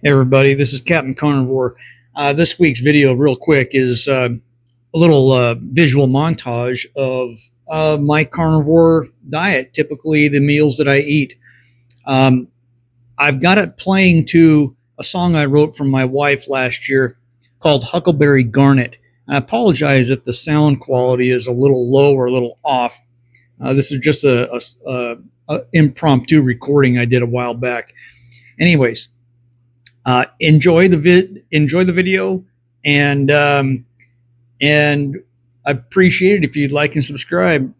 Hey everybody, this is Captain Carnivore. This week's video, real quick, is a little visual montage of my carnivore diet, typically the meals that I eat. Um, I've got it playing to a song I wrote for my wife last year called Huckleberry Garnet. I apologize if the sound quality is a little low or a little off. This is just a impromptu recording I did a while back. Anyways, enjoy the video, and and I appreciate it if you'd like and subscribe.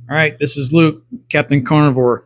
All right, this is Luke, Captain Carnivore.